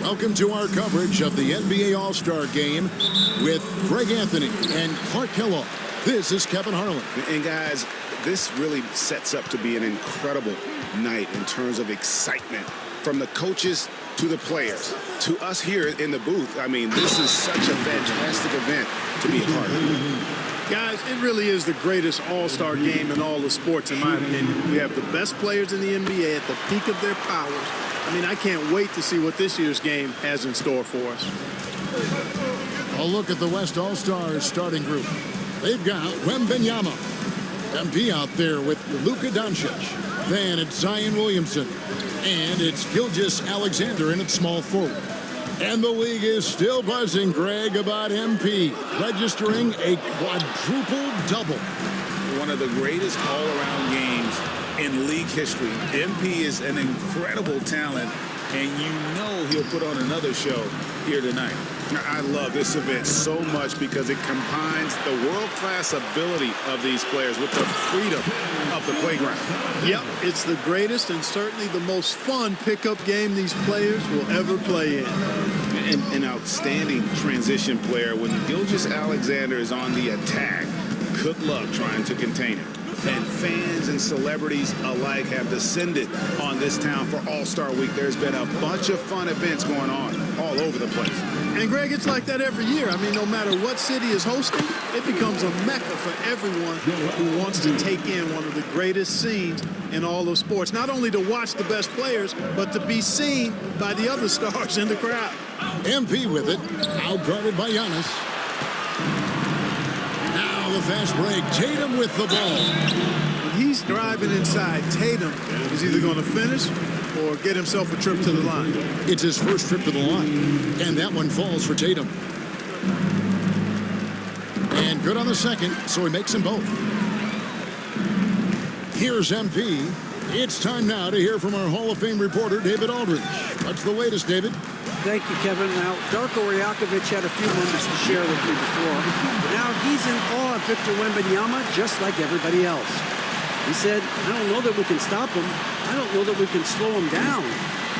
Welcome to our coverage of the NBA All-Star Game with Greg Anthony and Clark Kellogg. This is Kevin Harlan. And guys, this really sets up to be an incredible night in terms of excitement from the coaches to the players to us here in the booth. I mean, this is such a fantastic event to be a part of. Guys, it really is the greatest all-star game in all the sports, in my opinion. We have the best players in the NBA at the peak of their powers. I mean, I can't wait to see what this year's game has in store for us. A look at the West All-Stars starting group. They've got Wembanyama. MP out there with Luka Doncic. Then it's Zion Williamson. And it's Gilgeous Alexander in at small forward. And the league is still buzzing, Greg, about MP registering a quadruple double. One of the greatest all-around games in league history. MP is an incredible talent, and you know he'll put on another show here tonight. I love this event so much because it combines the world-class ability of these players with the freedom of the playground. Yep, it's the greatest and certainly the most fun pickup game these players will ever play in. An outstanding transition player. When Gilgeous Alexander is on the attack, good luck trying to contain him. And fans and celebrities alike have descended on this town for All-Star Week. There's been a bunch of fun events going on all over the place. And, Greg, it's like that every year. I mean, no matter what city is hosting, it becomes a mecca for everyone who wants to take in one of the greatest scenes in all of sports. Not only to watch the best players, but to be seen by the other stars in the crowd. MP with it, outguarded by Giannis. Now the fast break, Tatum with the ball. When he's driving inside, Tatum is either going to finish or get himself a trip to the line. It's his first trip to the line, and that one falls for Tatum. And good on the second, so he makes them both. Here's MP. It's time now to hear from our Hall of Fame reporter, David Aldridge. What's the latest, David? Thank you, Kevin. Now, Darko Rajakovic had a few moments to share with me before. But now he's in awe of Victor Wembanyama, just like everybody else. He said, I don't know that we can stop him. I don't know that we can slow him down.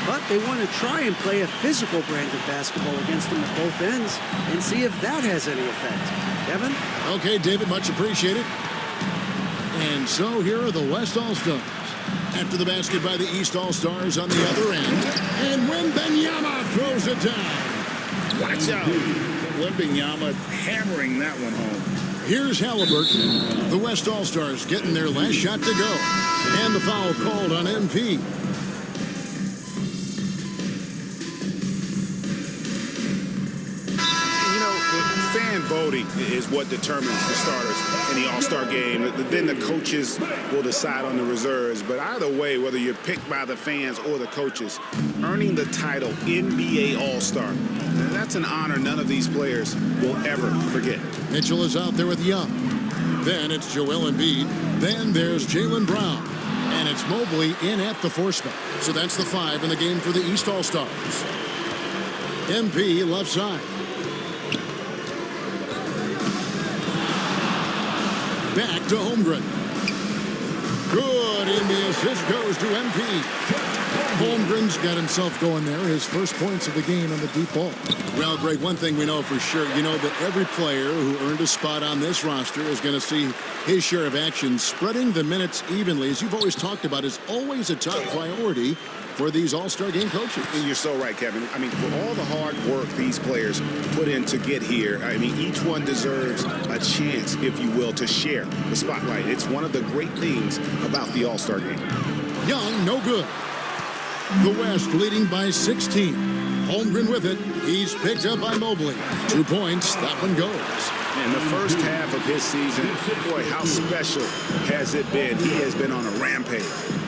But they want to try and play a physical brand of basketball against him at both ends and see if that has any effect. Kevin? Okay, David, much appreciated. And so here are the West All-Stars. After the basket by the East All-Stars on the other end. And Wembanyama throws it down. Watch out. Wembanyama hammering that one home. Here's Halliburton. The West All-Stars getting their last shot to go. And the foul called on MP. Fan voting is what determines the starters in the All-Star game. Then the coaches will decide on the reserves. But either way, whether you're picked by the fans or the coaches, earning the title NBA All-Star, that's an honor none of these players will ever forget. Mitchell is out there with Young. Then it's Joel Embiid. Then there's Jaylen Brown. And it's Mobley in at the 4 spot. So that's the 5 in the game for the East All-Stars. MP left side. Back to Holmgren. Good, and the assist goes to MP. Holmgren's got himself going there. His first points of the game on the deep ball. Well, Greg, one thing we know for sure, you know that every player who earned a spot on this roster is going to see his share of action. Spreading the minutes evenly, as you've always talked about, is always a top priority for these All-Star game coaches. And you're so right, Kevin. I mean, for all the hard work these players put in to get here, I mean, each one deserves a chance, if you will, to share the spotlight. It's one of the great things about the All-Star game. Young, no good. The West leading by 16. Holmgren with it. He's picked up by Mobley. 2 points. That one goes. In the first half of his season, boy, how special has it been? He has been on a rampage.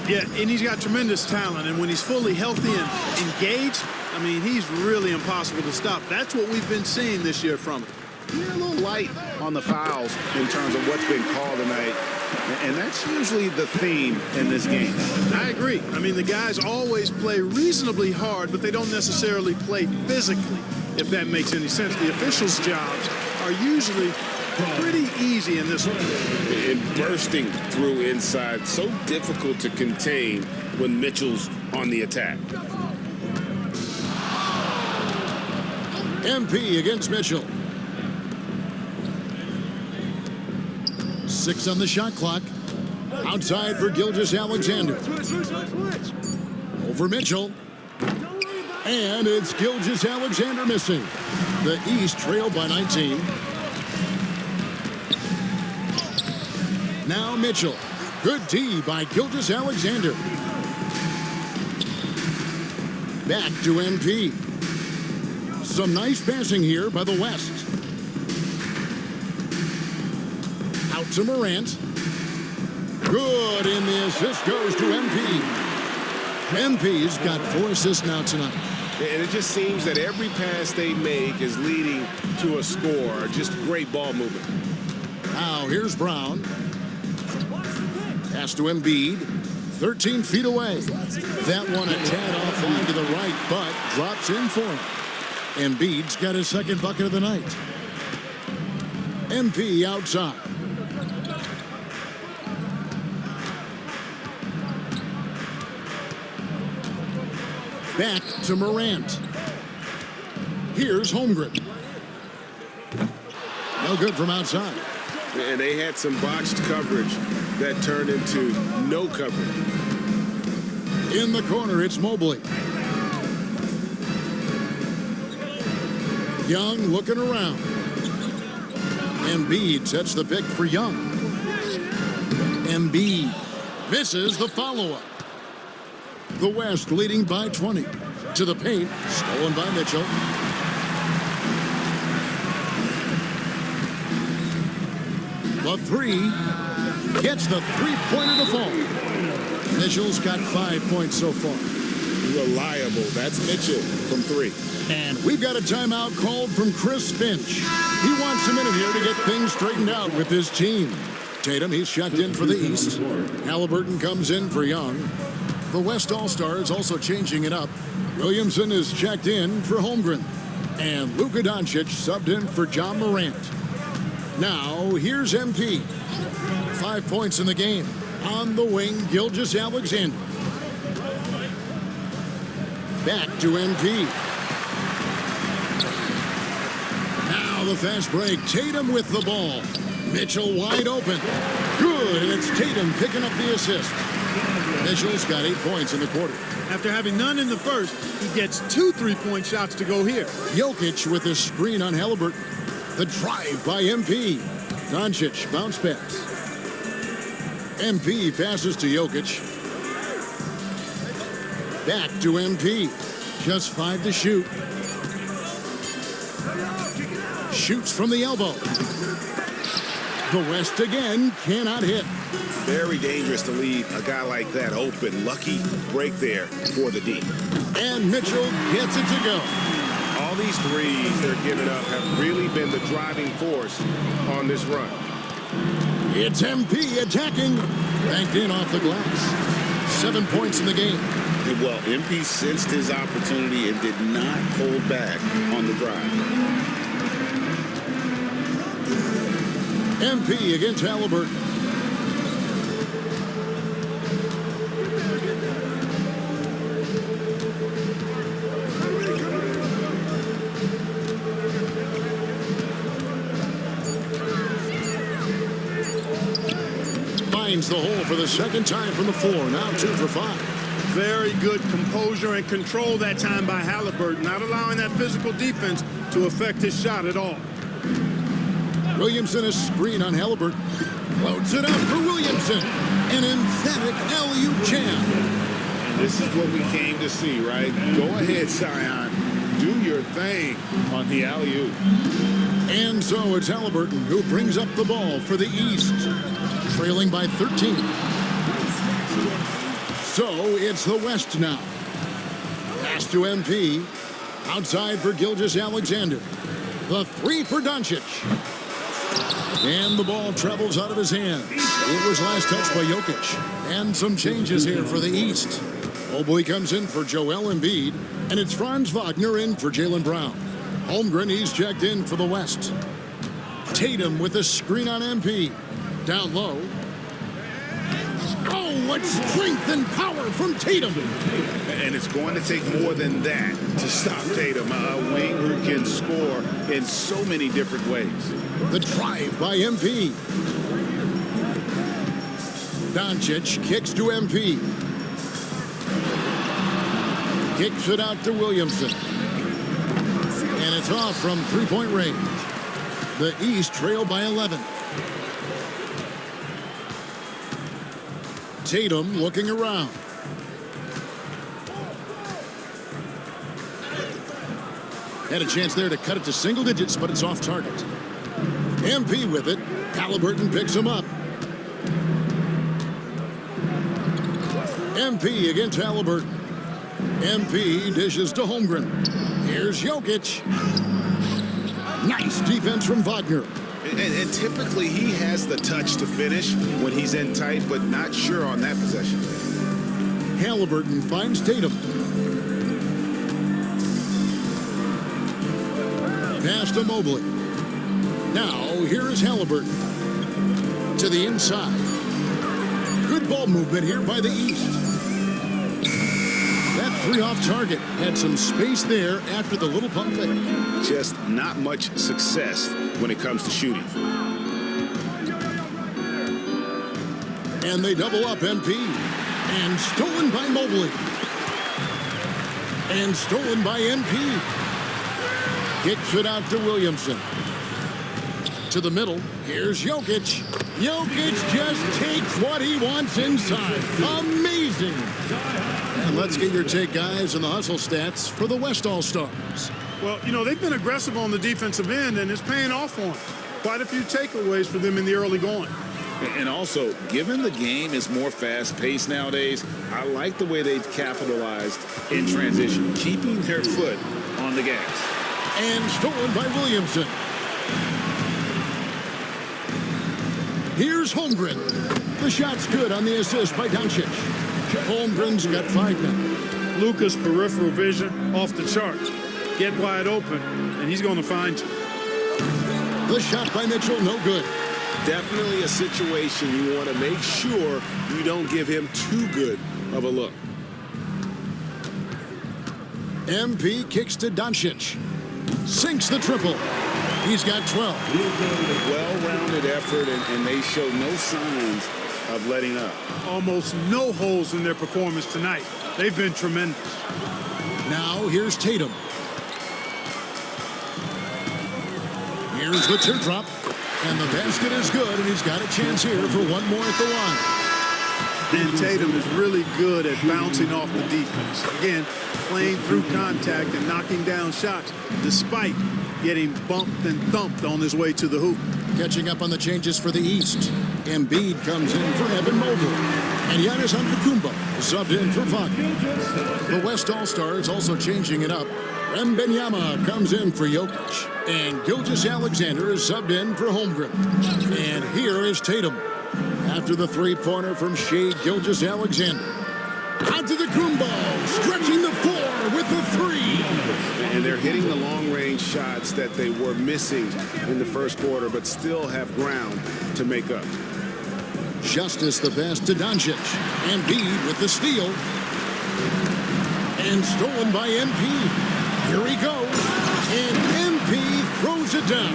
Yeah, and he's got tremendous talent. And when he's fully healthy and engaged, I mean, he's really impossible to stop. That's what we've been seeing this year from him. You're a little light on the fouls in terms of what's been called tonight. And that's usually the theme in this game. I agree. I mean, the guys always play reasonably hard, but they don't necessarily play physically, if that makes any sense. The officials' jobs are usually pretty easy in this one. And bursting through inside, so difficult to contain when Mitchell's on the attack. MP against Mitchell. 6 on the shot clock. Outside for Gilgeous-Alexander. Over Mitchell. And it's Gilgeous-Alexander missing. The East trailed by 19. Now Mitchell. Good D by Gilgeous-Alexander. Back to MP. Some nice passing here by the West. Out to Morant. Good, and the assist goes to MP. MP's got 4 assists now tonight. And it just seems that every pass they make is leading to a score. Just great ball movement. Now here's Brown. Pass to Embiid. 13 feet away. That one a tad offline to the right, but drops in for him. Embiid's got his second bucket of the night. MP outside. Back to Morant. Here's Holmgren. No good from outside. And they had some botched coverage that turned into no coverage. In the corner, it's Mobley. Young looking around. Embiid sets the pick for Young. Embiid misses the follow-up. The West leading by 20. To the paint, stolen by Mitchell. The three gets the three-pointer to fall. Mitchell's got 5 points so far. Reliable. That's Mitchell from 3. And we've got a timeout called from Chris Finch. He wants a minute here to get things straightened out with his team. Tatum, he's checked in for the East. Halliburton comes in for Young. The West All-Stars also changing it up. Williamson is checked in for Holmgren. And Luka Doncic subbed in for John Morant. Now, here's MP. 5 points in the game. On the wing, Gilgeous-Alexander. Back to MP. Now the fast break. Tatum with the ball. Mitchell wide open. Good, and it's Tatum picking up the assist. Mitchell's got 8 points in the quarter. After having none in the first, he gets 2 3-point shots to go here. Jokic with a screen on Halliburton. The drive by MP. Doncic bounce pass. MP passes to Jokic. Back to MP. Just 5 to shoot. Shoots from the elbow. The West again cannot hit. Very dangerous to leave a guy like that open. Lucky break there for the D. And Mitchell gets it to go. All these threes they're giving up have really been the driving force on this run. It's MP attacking. Banked in off the glass. 7 points in the game. Well, MP sensed his opportunity and did not hold back on the drive. MP against Halliburton. Finds the hole for the second time from the floor. Now 2 for 5. Very good composure and control that time by Halliburton, not allowing that physical defense to affect his shot at all. Williamson a screen on Halliburton. Floats it up for Williamson. An emphatic alley-oop jam. And this is what we came to see, right? Go ahead, Zion. Do your thing on the alley-oop. And so it's Halliburton who brings up the ball for the East. Trailing by 13. So it's the West now. Pass to MP. Outside for Gilgeous-Alexander. The 3 for Doncic. And the ball travels out of his hand. It was last touched by Jokic. And some changes here for the East. Mobley comes in for Joel Embiid. And it's Franz Wagner in for Jaylen Brown. Holmgren, he's checked in for the West. Tatum with a screen on MP. Down low. Oh, what strength and power from Tatum. And it's going to take more than that to stop Tatum, a wing who can score in so many different ways. The drive by MP. Doncic kicks to MP. Kicks it out to Williamson. And it's off from three-point range. The East trail by 11. Tatum looking around. Had a chance there to cut it to single digits, but it's off target. MP with it. Halliburton picks him up. MP against Halliburton. MP dishes to Holmgren. Here's Jokic. Nice defense from Wagner. And typically he has the touch to finish when he's in tight, but not sure on that possession. Halliburton finds Tatum. Pass to Mobley. Now here is Halliburton. To the inside. Good ball movement here by the East. That three off target. Had some space there after the little pump fake. Just not much success when it comes to shooting. And they double up MP. And stolen by Mobley. And stolen by MP. Kicks it out to Williamson. To the middle. Here's Jokic. Jokic just takes what he wants inside. Amazing. And let's get your take, guys, on the hustle stats for the West All-Stars. Well, you know, they've been aggressive on the defensive end, and it's paying off for them. Quite a few takeaways for them in the early going. And also, given the game is more fast-paced nowadays, I like the way they've capitalized in transition, keeping their foot on the gas. And stolen by Williamson. Here's Holmgren. The shot's good on the assist by Doncic. Holmgren's got 5 now. Luka's peripheral vision off the charts. Get wide open, and he's going to find you. The shot by Mitchell, no good. Definitely a situation you want to make sure you don't give him too good of a look. MP kicks to Doncic. Sinks the triple. He's got 12. Well-rounded effort, and they show no signs of letting up. Almost no holes in their performance tonight. They've been tremendous. Now here's Tatum. Here's the teardrop. And the basket is good, and he's got a chance here for one more at the line. And Tatum is really good at bouncing off the defense. Again, playing through contact and knocking down shots, despite getting bumped and thumped on his way to the hoop. Catching up on the changes for the East. Embiid comes in for Evan Mobley. And Giannis Antetokounmpo subbed in for Wagner. The West All-Stars also changing it up. Wembanyama comes in for Jokic. And Gilgeous-Alexander is subbed in for Holmgren. And here is Tatum. After the three-pointer from Shai Gilgeous-Alexander. Antetokounmpo stretching the floor with the three. And they're hitting the long-range shots that they were missing in the first quarter, but still have ground to make up. Justice the pass to Doncic. Embiid with the steal. And stolen by MP. Here he goes. And MP throws it down.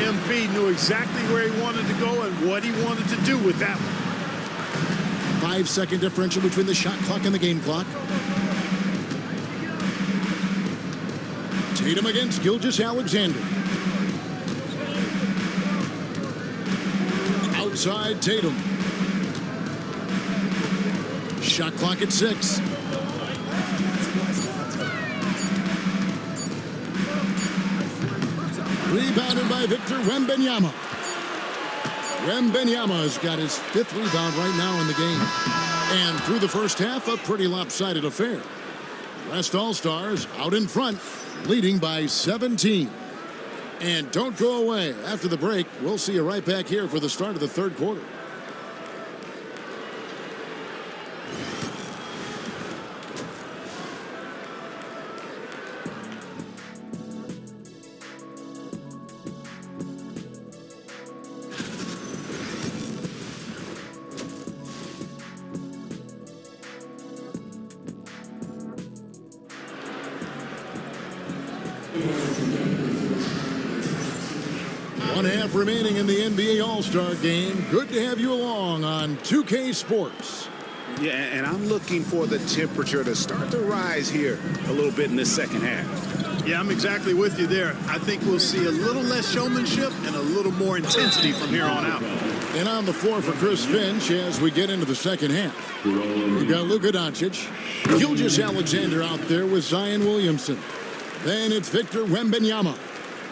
MP knew exactly where he wanted to go and what he wanted to do with that one. 5-second differential between the shot clock and the game clock. Tatum against Gilgeous-Alexander. Outside Tatum. Shot clock at 6. Rebounded by Victor Wembanyama. Wembanyama's got his 5th rebound right now in the game. And through the first half, a pretty lopsided affair. West All-Stars out in front, leading by 17. And don't go away. After the break, we'll see you right back here for the start of the third quarter. One half remaining in the NBA All-Star game. Good to have you along on 2K Sports. Yeah, and I'm looking for the temperature to start to rise here a little bit in this second half. Yeah, I'm exactly with you there. I think we'll see a little less showmanship and a little more intensity from here on out. And on the floor for Chris Finch as we get into the second half. We've got Luka Doncic, Gilgeous-Alexander out there with Zion Williamson. Then it's Victor Wembanyama.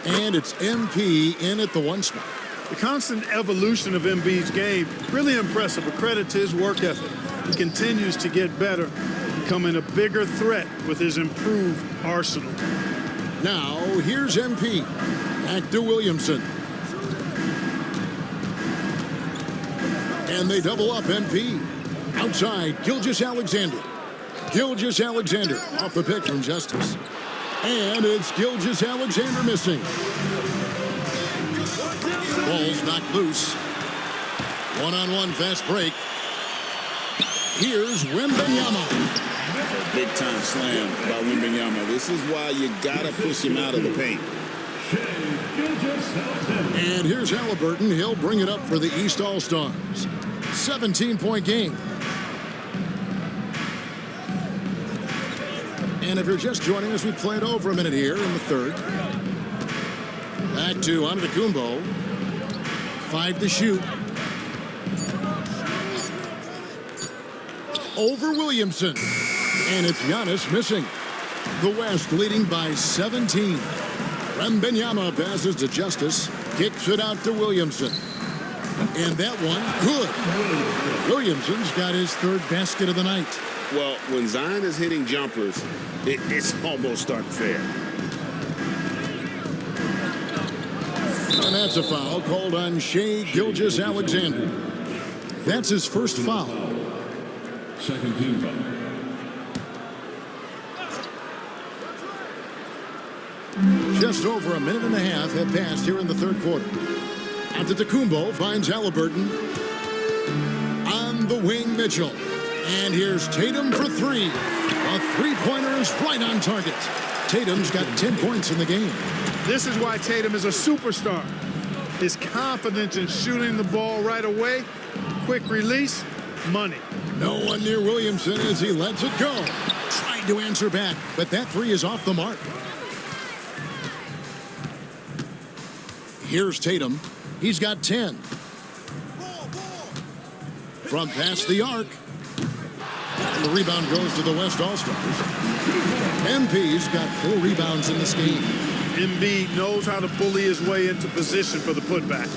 And it's MP in at the 1 spot. The constant evolution of Embiid's game, really impressive. A credit to his work ethic. He continues to get better, becoming a bigger threat with his improved arsenal. Now, here's MP. Back to Williamson. And they double up MP. Outside, Gilgeous-Alexander. Gilgeous-Alexander off the pick from Justice. And it's Gilgeous-Alexander missing. Ball's knocked loose. One-on-one fast break. Here's Wembanyama. Big time slam by Wembanyama. This is why you gotta push him out of the paint. And here's Halliburton. He'll bring it up for the East All-Stars. 17-point game. And if you're just joining us, we played over a minute here in the third. Back to Antetokounmpo. 5 to shoot. Over Williamson. And it's Giannis missing. The West leading by 17. Wembanyama passes to Justice. Kicks it out to Williamson. And that one, good. Williamson's got his third basket of the night. Well, when Zion is hitting jumpers, it's almost unfair. And that's a foul called on Shai Gilgeous-Alexander. That's his first foul. Second team foul. Just over a minute and a half had passed here in the third quarter. Antetokounmpo finds Halliburton. On the wing, Mitchell. And here's Tatum for 3. A three-pointer is right on target. Tatum's got 10 points in the game. This is why Tatum is a superstar. His confidence in shooting the ball right away, quick release, money. No one near Williamson as he lets it go. Tried to answer back, but that 3 is off the mark. Here's Tatum. He's got 10. From past the arc. And the rebound goes to the West All-Stars. MP's got 4 rebounds in this game. Embiid knows how to bully his way into position for the putback.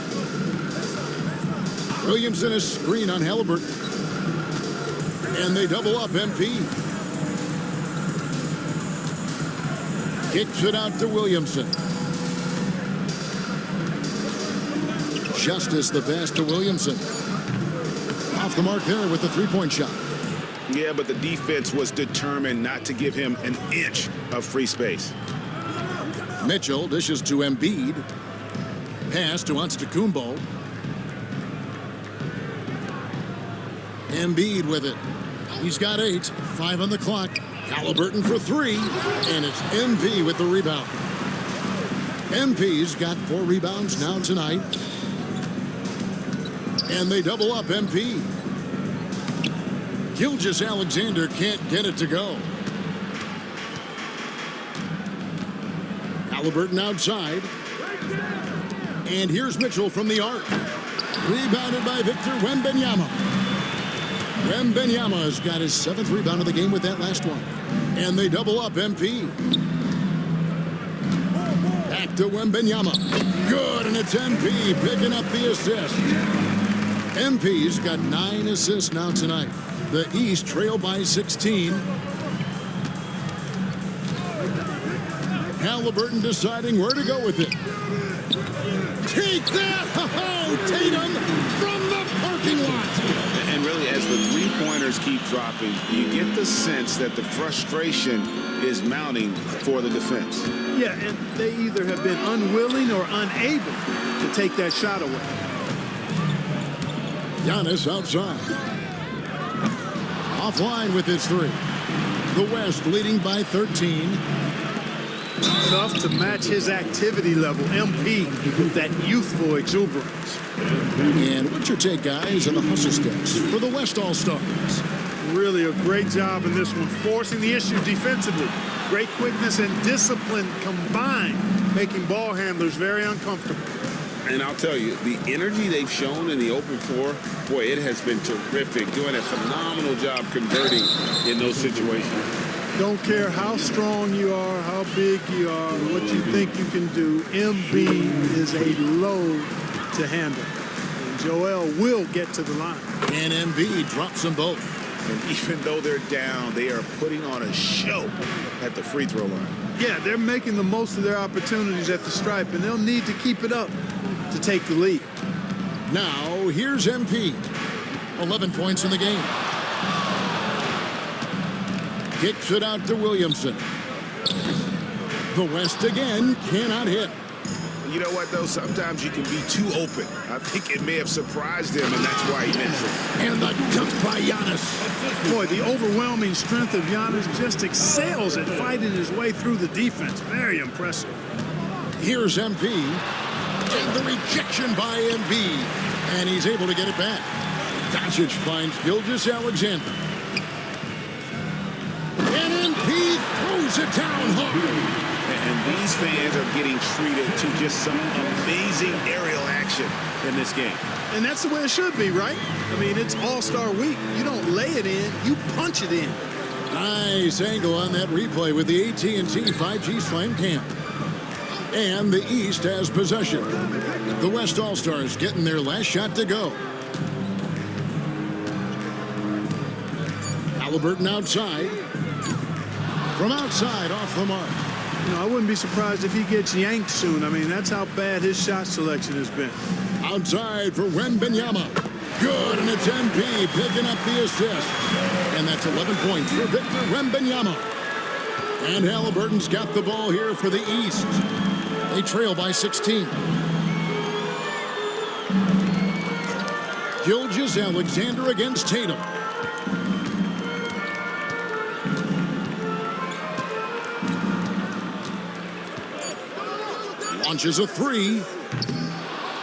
Williamson is screen on Halliburton. And they double up MP. Kicks it out to Williamson. Justice the pass to Williamson. Off the mark there with the three-point shot. Yeah, but the defense was determined not to give him an inch of free space. Mitchell dishes to Embiid. Pass to Antetokounmpo. Embiid with it. He's got 8. 5 on the clock. Halliburton for 3. And it's MP with the rebound. MP's got 4 rebounds now tonight. And they double up MP. Gilgeous-Alexander can't get it to go. Halliburton outside. And here's Mitchell from the arc. Rebounded by Victor Wembanyama. Wembanyama has got his 7th rebound of the game with that last one. And they double up MP. Back to Wembanyama. Good, and it's MP picking up the assist. MP's got 9 assists now tonight. The East trail by 16. Halliburton deciding where to go with it. Take that! Oh, Tatum from the parking lot. And really, as the three-pointers keep dropping, you get the sense that the frustration is mounting for the defense. Yeah, and they either have been unwilling or unable to take that shot away. Giannis outside. Offline with his 3. The West leading by 13. Tough to match his activity level. MP with that youthful exuberance. And what's your take, guys, on the hustle sticks for the West All-Stars? Really a great job in this one, forcing the issue defensively. Great quickness and discipline combined, making ball handlers very uncomfortable. And I'll tell you, the energy they've shown in the open floor, boy, it has been terrific. Doing a phenomenal job converting in those situations. Don't care how strong you are, how big you are, what you think you can do. MB is a load to handle. And Joel will get to the line. And MB drops them both. And even though they're down, they are putting on a show at the free throw line. Yeah, they're making the most of their opportunities at the stripe, and they'll need to keep it up to take the lead. Now, here's MP. 11 points in the game. Kicks it out to Williamson. The West again cannot hit. You know what, though? Sometimes you can be too open. I think it may have surprised him, and that's why he missed it. And the dunk by Giannis. Boy, the overwhelming strength of Giannis just excels at fighting his way through the defense. Very impressive. Here's MP. And the rejection by MB. And he's able to get it back. Doncic finds Gilgeous-Alexander. And MP throws it down hard. And these fans are getting treated to just some amazing aerial action in this game. And that's the way it should be, right? I mean, it's All-Star Week. You don't lay it in, you punch it in. Nice angle on that replay with the AT&T 5G Slam Cam. And the East has possession. The West All-Stars getting their last shot to go. Halliburton outside. From outside, off the mark. You know, I wouldn't be surprised if he gets yanked soon. I mean, that's how bad his shot selection has been. Outside for Wembanyama. Good, and it's MP picking up the assist. And that's 11 points for Victor Wembanyama. And Halliburton's got the ball here for the East. They trail by 16. Gilgeous-Alexander against Tatum. Launches a three.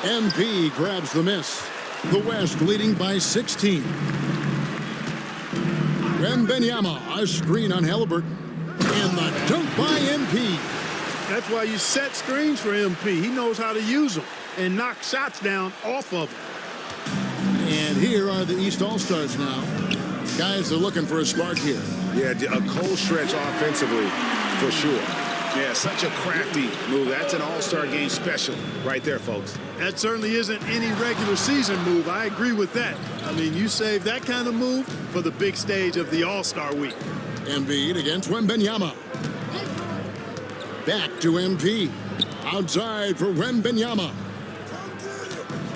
MP grabs the miss. The West leading by 16. Wembanyama, a screen on Halliburton. And the dunk by MP. That's why you set screens for MP. He knows how to use them and knock shots down off of them. And here are the East All-Stars now. Guys are looking for a spark here. Yeah, a cold stretch offensively, for sure. Yeah, such a crafty move. That's an All-Star game special right there, folks. That certainly isn't any regular season move. I agree with that. I mean, you save that kind of move for the big stage of the All-Star week. Embiid against Wembanyama. Back to MP. Outside for Wembanyama.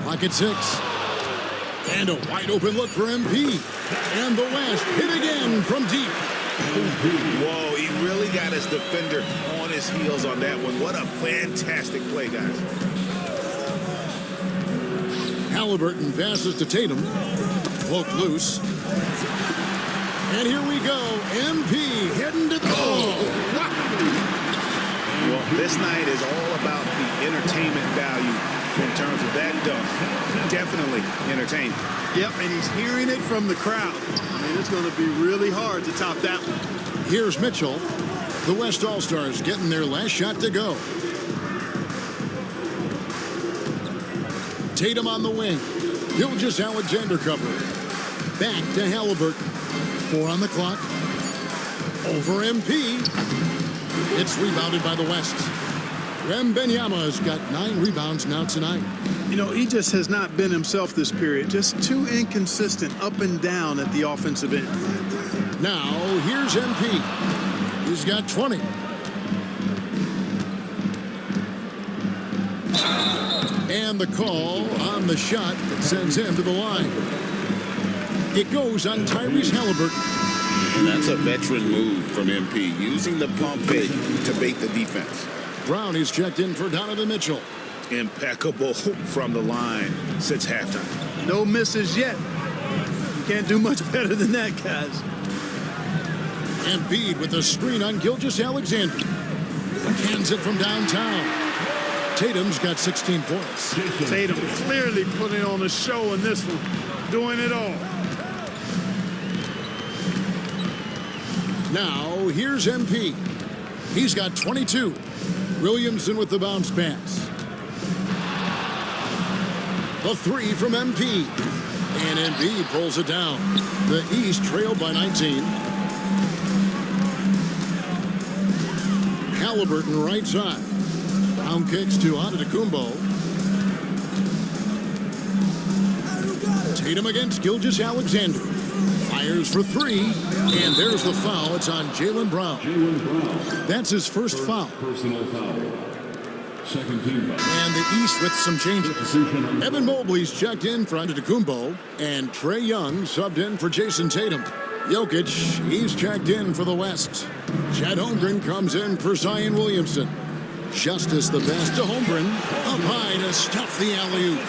Pocket 6. And a wide open look for MP. And the West hit again from deep. Whoa, he really got his defender on his heels on that one. What a fantastic play, guys. Halliburton passes to Tatum. Poke loose. And here we go. MP heading to the... Well, this night is all about the entertainment value in terms of that dunk. Definitely entertaining. Yep, and he's hearing it from the crowd. I mean, it's going to be really hard to top that one. Here's Mitchell. The West All-Stars getting their last shot to go. Tatum on the wing. Gilgeous-Alexander cover. Back to Halliburton. 4 on the clock. Over MP. It's rebounded by the West. Wembanyama's got 9 rebounds now tonight. You know, he just has not been himself this period. Just too inconsistent up and down at the offensive end. Now, here's MP. He's got 20. And the call on the shot that sends him to the line. It goes on Tyrese Halliburton. And that's a veteran move from MP, using the pump fake to bait the defense. Brown is checked in for Donovan Mitchell. Impeccable from the line since halftime. No misses yet. You can't do much better than that, guys. Embiid with a screen on Gilgeous-Alexander. Cans it from downtown. Tatum's got 16 points. Tatum clearly putting on a show in this one, doing it all. Now, here's MP. He's got 22. Williamson with the bounce pass. The three from MP. And Embiid pulls it down. The East trailed by 19. Halliburton right side. Brown kicks to Antetokounmpo. Tatum against Gilgeous-Alexander. Fires for three. And there's the foul. It's on Jaylen Brown. That's his first foul. Personal foul. Second team foul. And the East with some changes. Evan Mobley's checked in for Antetokounmpo. And Trae Young subbed in for Jason Tatum. Jokic, he's checked in for the West. Chet Holmgren comes in for Zion Williamson. Justice the best to Holmgren. Up high to stuff the alley-oop.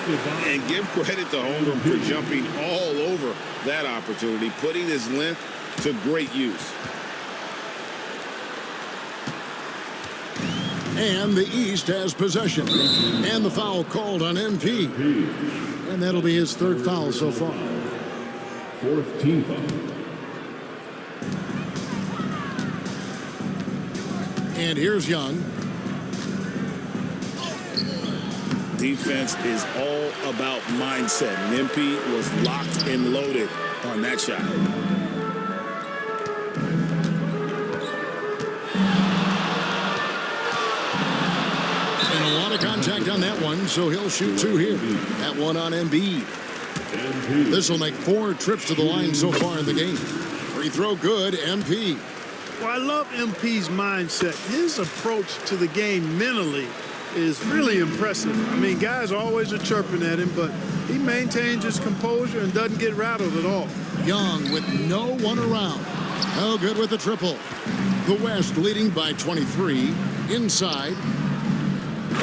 And give credit to Holmgren for jumping all over that opportunity, putting his length to great use. And the East has possession. And the foul called on MP. And that'll be his third foul so far. Fourth team foul. And here's Young. Defense is all about mindset, and MP was locked and loaded on that shot. And a lot of contact on that one, so he'll shoot two here. That one on Embiid. This will make 4 trips to the line so far in the game. Free throw good, MP. Well, I love MP's mindset. His approach to the game mentally is really impressive. I mean, guys always are chirping at him, but he maintains his composure and doesn't get rattled at all. Young with no one around. Oh, good with the triple. The West leading by 23. Inside.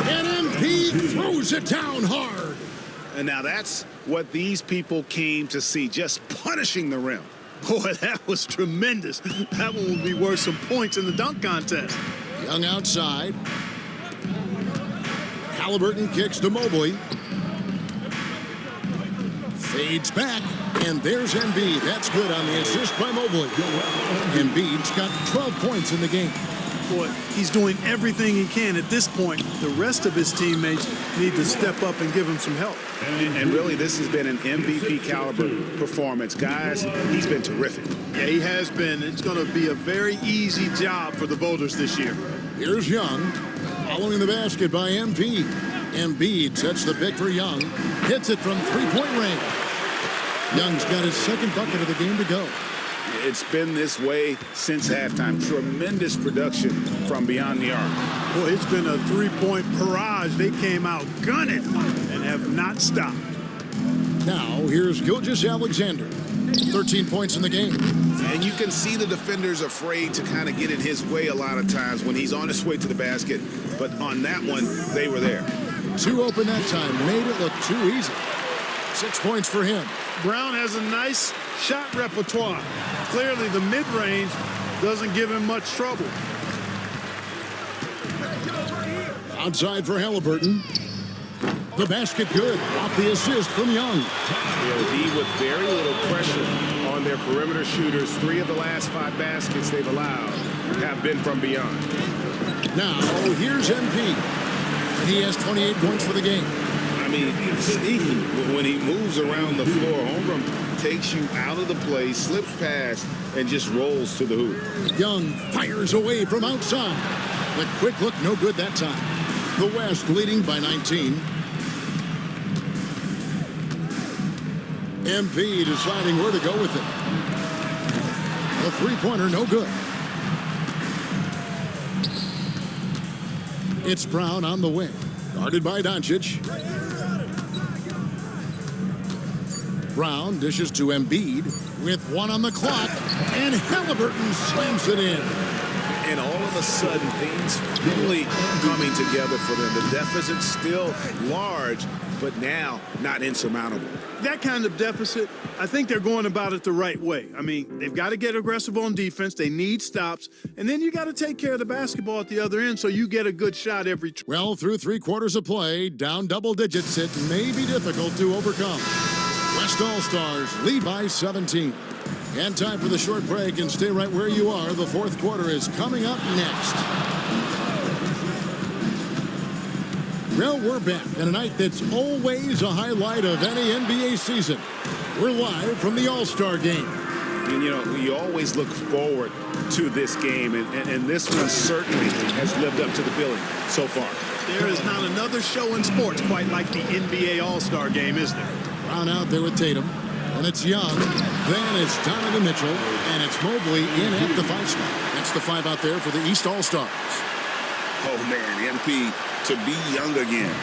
And MP throws it down hard. And now that's what these people came to see, just punishing the rim. Boy, that was tremendous. That one will be worth some points in the dunk contest. Young outside. Halliburton kicks to Mobley. Fades back, and there's Embiid. That's good on the assist by Mobley. Embiid's got 12 points in the game. Boy, he's doing everything he can at this point. The rest of his teammates need to step up and give him some help. And really, this has been an MVP caliber performance. Guys, he's been terrific. Yeah, he has been. It's going to be a very easy job for the voters this year. Here's Young. Following the basket by MP. Embiid sets the pick for Young. Hits it from three-point range. Young's got his second bucket of the game to go. It's been this way since halftime. Tremendous production from beyond the arc. Boy, it's been a three-point barrage. They came out gunning and have not stopped. Now, here's Gilgeous-Alexander. 13 points in the game. And you can see the defenders afraid to kind of get in his way a lot of times when he's on his way to the basket. But on that one, they were there. 2 open that time. Made it look too easy. 6 points for him. Brown has a nice shot repertoire. Clearly, the mid-range doesn't give him much trouble. Outside for Halliburton. The basket good. Off the assist from Young. D with very little pressure on their perimeter shooters. 3 of the last 5 baskets they've allowed have been from beyond. Now, here's MP. He has 28 points for the game. I mean, sneaky. When he moves around the floor, Holmgren takes you out of the play, slips past, and just rolls to the hoop. Young fires away from outside. The quick look, no good that time. The West leading by 19. MP deciding where to go with it. The three-pointer, no good. It's Brown on the wing. Guarded by Doncic. Brown dishes to Embiid with 1 on the clock, and Halliburton slams it in. And all of a sudden, things really coming together for them. The deficit's still large, but now not insurmountable. That kind of deficit, I think they're going about it the right way. I mean, they've got to get aggressive on defense. They need stops. And then you got to take care of the basketball at the other end so you get a good shot every try. Well, through 3 quarters of play, down double digits, it may be difficult to overcome. West All-Stars lead by 17. And time for the short break, and stay right where you are. The 4th quarter is coming up next. Well, we're back on a night that's always a highlight of any NBA season. We're live from the All-Star game. And, you know, you always look forward to this game, and this one certainly has lived up to the billing so far. There is not another show in sports quite like the NBA All-Star game, is there? Brown out there with Tatum. And it's Young. Then it's Donovan Mitchell. And it's Mobley in at the 5 spot. That's the 5 out there for the East All-Stars. Oh, man, MP to be Young again.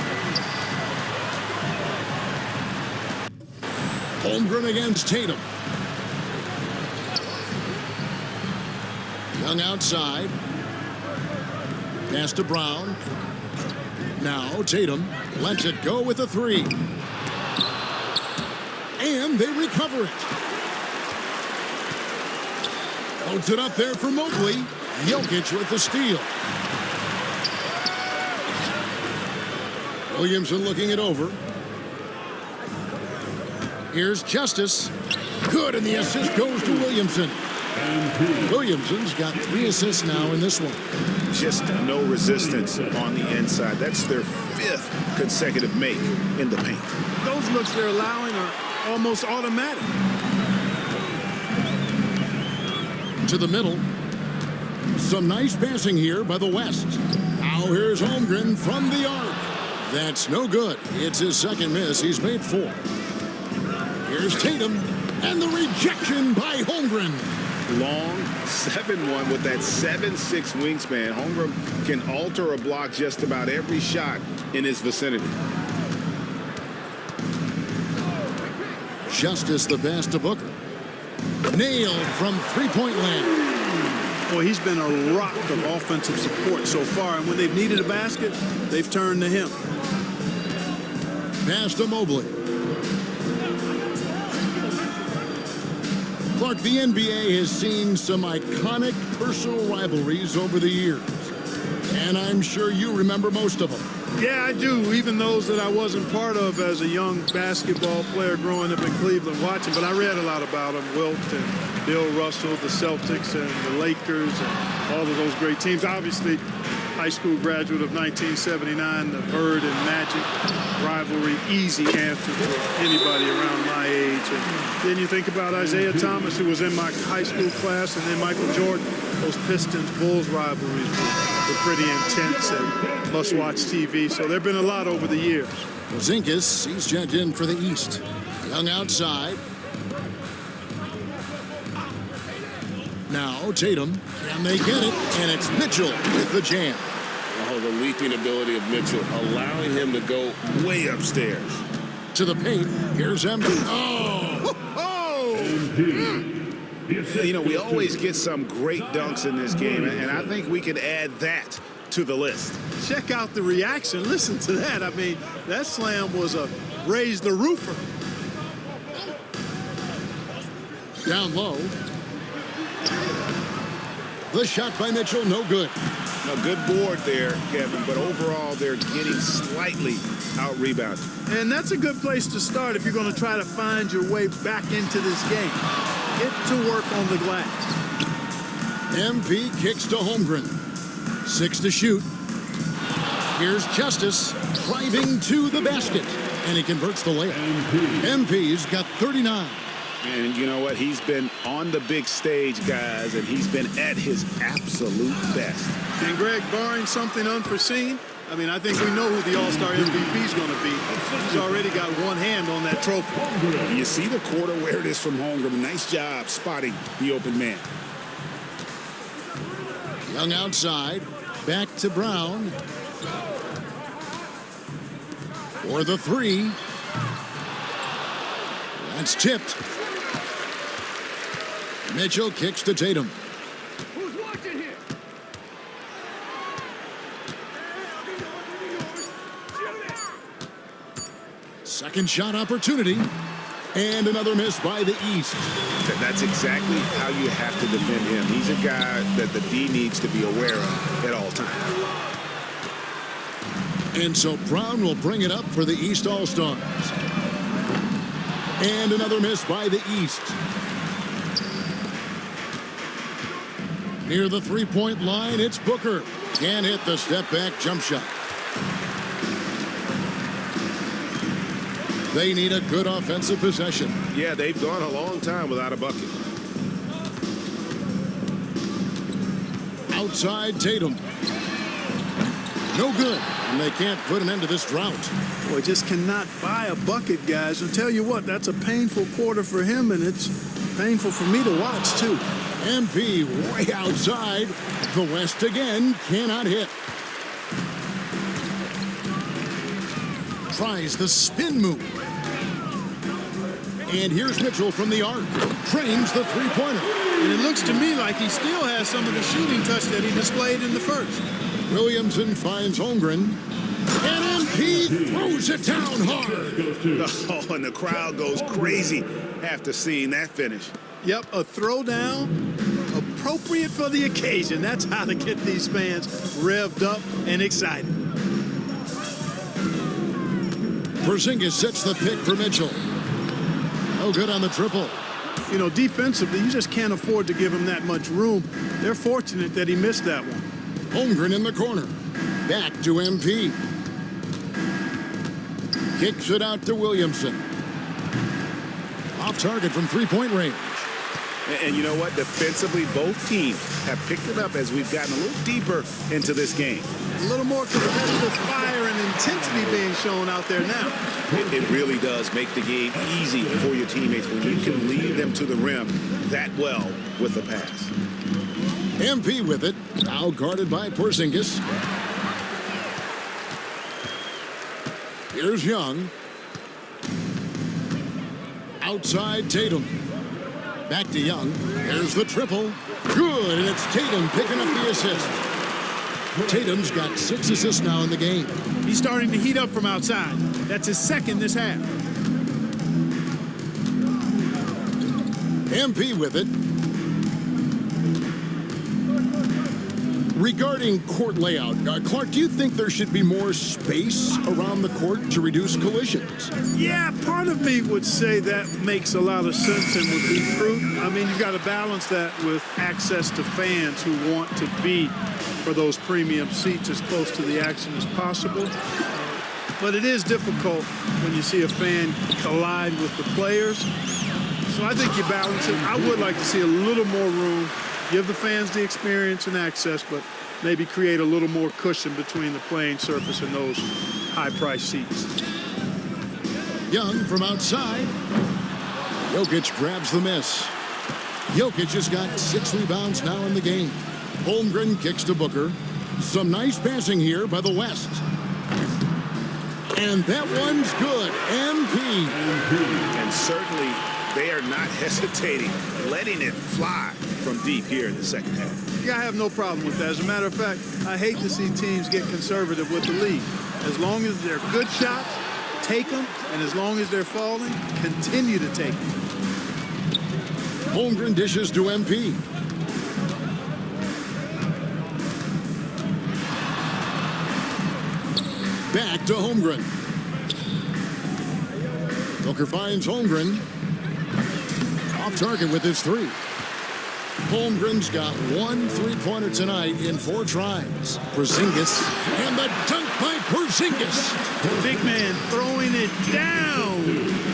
Holmgren against Tatum. Young outside. Pass to Brown. Now Tatum lets it go with a 3. And they recover it. Holds it up there for Mobley. Jokic with the steal. Williamson looking it over. Here's Justice. Good, and the assist goes to Williamson. Williamson's got 3 assists now in this one. Just no resistance on the inside. That's their 5th consecutive make in the paint. Those looks they're allowing are almost automatic. To the middle. Some nice passing here by the West. Now here's Holmgren from the arc. That's no good. It's his 2nd miss. He's made 4. Here's Tatum. And the rejection by Holmgren. Long 7-1 with that 7'6" wingspan. Holmgren can alter or block just about every shot in his vicinity. Justice the pass to Booker. Nailed from 3-point land. Boy, he's been a rock of offensive support so far, and when they've needed a basket, they've turned to him. Pass to Mobley. Clark, the NBA has seen some iconic personal rivalries over the years, and I'm sure you remember most of them. Yeah, I do, even those that I wasn't part of as a young basketball player growing up in Cleveland watching, but I read a lot about them. Wilt and Bill Russell, the Celtics and the Lakers, and all of those great teams. Obviously, high school graduate of 1979, the Bird and Magic rivalry, easy answer for anybody around my age. And then you think about Isaiah Thomas, who was in my high school class, and then Michael Jordan. Those Pistons-Bulls rivalries were pretty intense and must-watch TV. So there have been a lot over the years. Porzingis, he's checked in for the East. Young outside. Now Tatum, can they get it? And it's Mitchell with the jam. Oh, the leaping ability of Mitchell, allowing him to go way upstairs. To the paint, here's Embiid. Oh! Oh! You know, we always get some great dunks in this game, and I think we could add that to the list. Check out the reaction. Listen to that. I mean, that slam was a raise the roofer. Down low. The shot by Mitchell, no good. A good board there, Kevin, but overall they're getting slightly out-rebounded. And that's a good place to start if you're going to try to find your way back into this game. Get to work on the glass. MP kicks to Holmgren. 6 to shoot. Here's Justice driving to the basket. And he converts the layup. MP's got 39. And you know what? He's been on the big stage, guys, and he's been at his absolute best. And Greg, barring something unforeseen, I mean, I think we know who the All-Star MVP is going to be. He's already got one hand on that trophy. You see the quarter where it is from Holmgren. Nice job spotting the open man. Young outside. Back to Brown. For the 3. That's tipped. Mitchell kicks to Tatum. Who's watching here? Second shot opportunity. And another miss by the East. That's exactly how you have to defend him. He's a guy that the D needs to be aware of at all times. And so Brown will bring it up for the East All-Stars. And another miss by the East. Near the three-point line, it's Booker. Can't hit the step-back jump shot. They need a good offensive possession. Yeah, they've gone a long time without a bucket. Outside Tatum. No good, and they can't put an end to this drought. Boy, just cannot buy a bucket, guys. I'll tell you what, that's a painful quarter for him, and it's painful for me to watch, too. MP way outside. The West again cannot hit. Tries the spin move. And here's Mitchell from the arc. Trains the three-pointer. And it looks to me like he still has some of the shooting touch that he displayed in the first. Williamson finds Holmgren. And MP throws it down hard. Oh, and the crowd goes crazy after seeing that finish. Yep, a throwdown appropriate for the occasion. That's how to get these fans revved up and excited. Porzingis sets the pick for Mitchell. No good on the triple. You know, defensively, you just can't afford to give him that much room. They're fortunate that he missed that one. Holmgren in the corner. Back to MP. Kicks it out to Williamson. Off target from three-point range. And you know what? Defensively, both teams have picked it up as we've gotten a little deeper into this game. A little more competitive fire and intensity being shown out there now. It really does make the game easy for your teammates when you can lead them to the rim that well with the pass. MP with it. Now guarded by Porzingis. Here's Young. Outside Tatum. Back to Young. Here's the triple. Good, and it's Tatum picking up the assist. Tatum's got 6 assists now in the game. He's starting to heat up from outside. That's his second this half. MP with it. Regarding court layout, Clark, do you think there should be more space around the court to reduce collisions? Yeah, part of me would say that makes a lot of sense and would be prudent. I mean, you've got to balance that with access to fans who want to be for those premium seats as close to the action as possible. But it is difficult when you see a fan collide with the players. So I think you balance it. I would like to see a little more room. Give the fans the experience and access, but maybe create a little more cushion between the playing surface and those high-priced seats. Young from outside. Jokic grabs the miss. Jokic has got 6 rebounds now in the game. Holmgren kicks to Booker. Some nice passing here by the West. And that one's good. MP. And certainly they are not hesitating, letting it fly from deep here in the second half. Yeah, I have no problem with that. As a matter of fact, I hate to see teams get conservative with the lead. As long as they're good shots, take them. And as long as they're falling, continue to take them. Holmgren dishes to MP. Back to Holmgren. Booker finds Holmgren. Off target with his 3. Holmgren's got 1 3-pointer tonight in 4 tries. Porzingis, and the dunk by Porzingis. Big man throwing it down.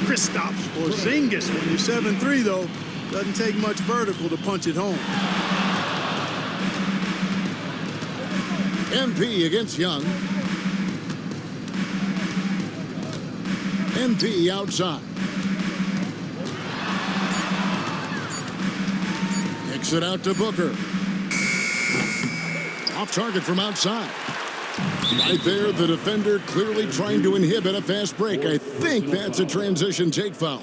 Kristaps Porzingis. When you're 7'3", though, doesn't take much vertical to punch it home. MP against Young. MP outside. Kicks it out to Booker. Off target from outside. Right there, the defender clearly trying to inhibit a fast break. I think that's a transition take foul.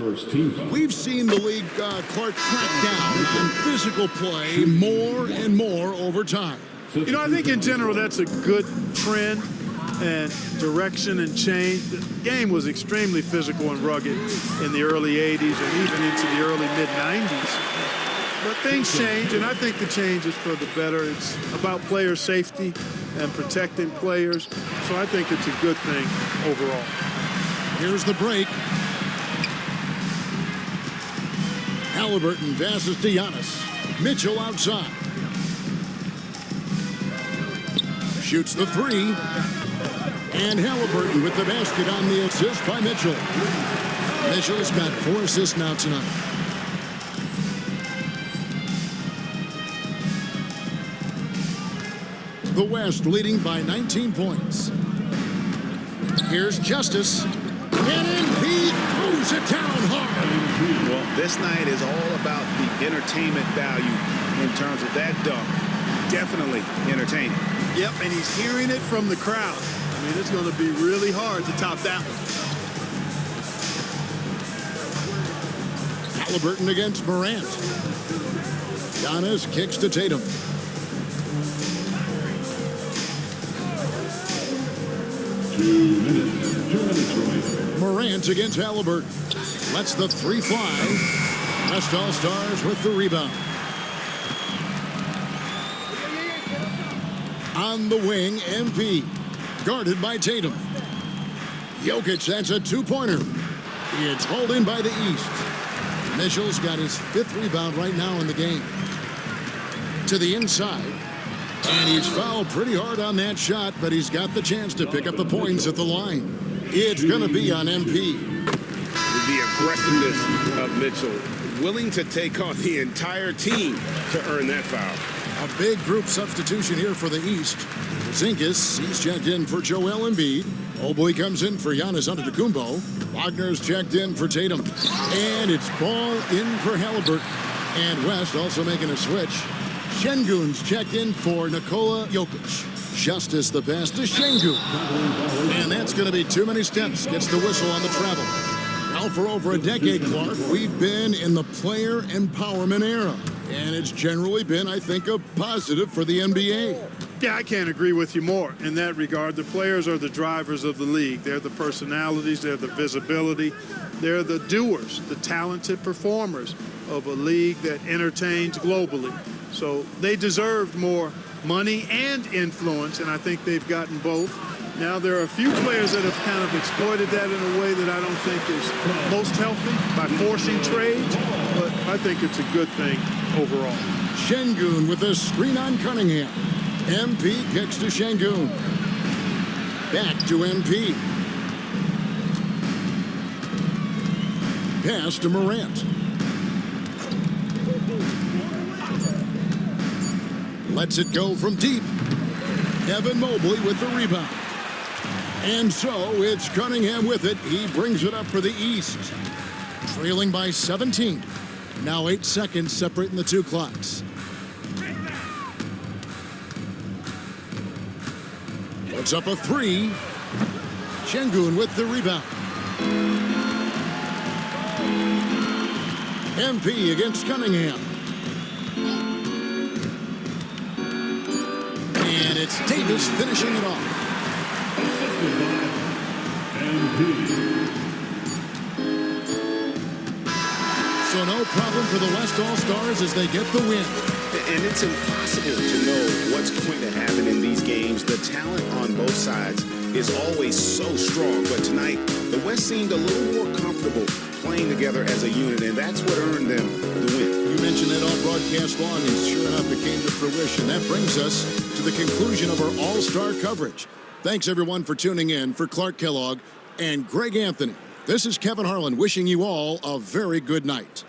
We've seen the league, Clark, crack down on physical play more and more over time. You know, I think in general that's a good trend. and direction and change. The game was extremely physical and rugged in the early 80s and even into the early mid-90s. But things change, and I think the change is for the better. It's about player safety and protecting players, so I think it's a good thing overall. Here's the break. Halliburton passes to Giannis. Mitchell outside. Shoots the three. And Halliburton with the basket on the assist by Mitchell. Mitchell's got 4 assists now tonight. The West leading by 19 points. Here's Justice. And MP throws it down hard. Well, this night is all about the entertainment value in terms of that dunk. Definitely entertaining. Yep, and he's hearing it from the crowd. I mean, it's going to be really hard to top that one. Halliburton against Morant. Giannis kicks to Tatum. Two minutes, Morant against Halliburton. Lets the three fly. West All-Stars with the rebound. On the wing, MP. Guarded by Tatum. Jokic, that's a two-pointer. It's hauled in by the East. Mitchell's got his 5th rebound right now in the game. To the inside. And he's fouled pretty hard on that shot, but he's got the chance to pick up the points at the line. It's going to be on MP. The aggressiveness of Mitchell, willing to take on the entire team to earn that foul. A big group substitution here for the East. Zinkas, he's checked in for Joel Embiid. Oboy comes in for Giannis Antetokounmpo. Wagner's checked in for Tatum. And it's ball in for Halliburton. And West also making a switch. Şengün's checked in for Nikola Jokic. Justice the pass to Şengün. And that's going to be too many steps. Gets the whistle on the travel. Well, for over a decade, Clark, we've been in the player empowerment era. And it's generally been, I think, a positive for the NBA. Yeah, I can't agree with you more in that regard. The players are the drivers of the league. They're the personalities. They're the visibility. They're the doers, the talented performers of a league that entertains globally. So they deserved more money and influence, and I think they've gotten both. Now, there are a few players that have kind of exploited that in a way that I don't think is most healthy by forcing trades, but I think it's a good thing overall. Şengün with a screen on Cunningham. MP kicks to Şengün. Back to MP. Pass to Morant. Lets it go from deep. Evan Mobley with the rebound. And so it's Cunningham with it. He brings it up for the East. Trailing by 17. Now 8 seconds separating the two clocks. Puts up a three. Şengün with the rebound. MP against Cunningham. And it's Davis finishing it off. So no problem for the West All-Stars as they get the win. And it's impossible to know what's going to happen in these games. The talent on both sides is always so strong. But tonight, the West seemed a little more comfortable playing together as a unit, and that's what earned them the win. You mentioned it all broadcast long, and sure enough, it came to fruition. That brings us to the conclusion of our All-Star coverage. Thanks, everyone, for tuning in. For Clark Kellogg and Greg Anthony, this is Kevin Harlan wishing you all a very good night.